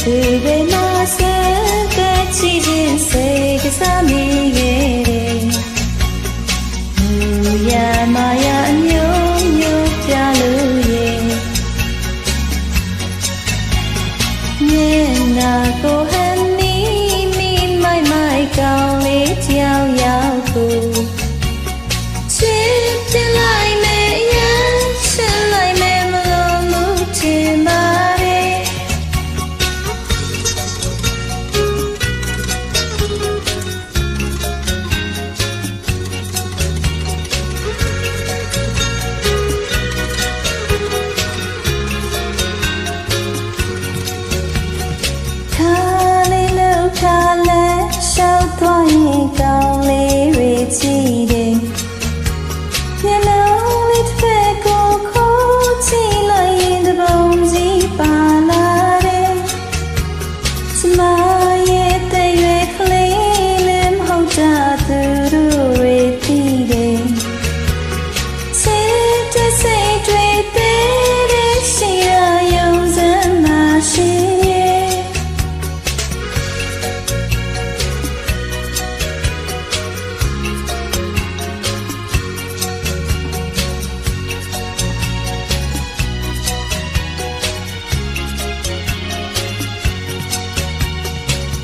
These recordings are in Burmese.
သူပဲမဆန်းကချီခြင်းစိတ်ကစားမိခဲ့တယ်မူရမာရအမျိုးမျိုးပြလို့ရဲ့မျက်နှာကိုဟန်နီမိမိုက်မိုက်ကောင်းလေးကြောင်ရောက်ကိုချစ်တင်လိုက်မယ်ရရှင်းလိုက်မယ်မလို့မှုချင်ပါတယ်ရှောက်သွားရင်ကောင်းလေးတွေကြည့်တယ်မျက်လုံးလေးတစ်ဖက်ကိုခိုးကြည့်လိုက်ရင်တပုံကြီးပါလာတယ်စမရဲ့တဲ့ရွယ်ကလေးလည်းမဟုတ်တာသူတို့တွေသိတယ်ချစ်တဲ့စိတ်တွေပေးတဲ့ရှိရယုံစမ်းမှရှိ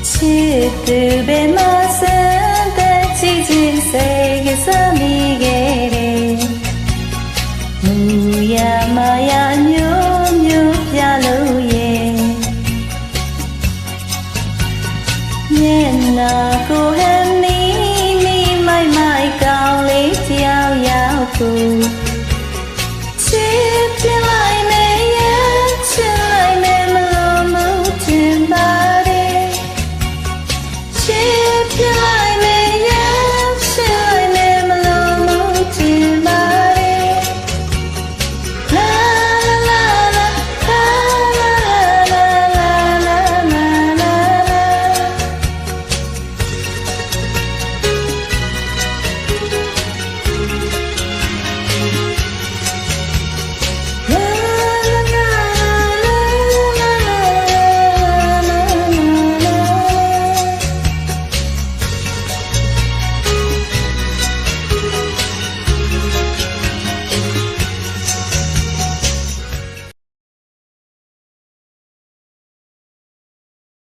ချစ်သူပဲမဆန်းတဲ့ချစ်ခြင်းစိတ်ကစားမိခဲ့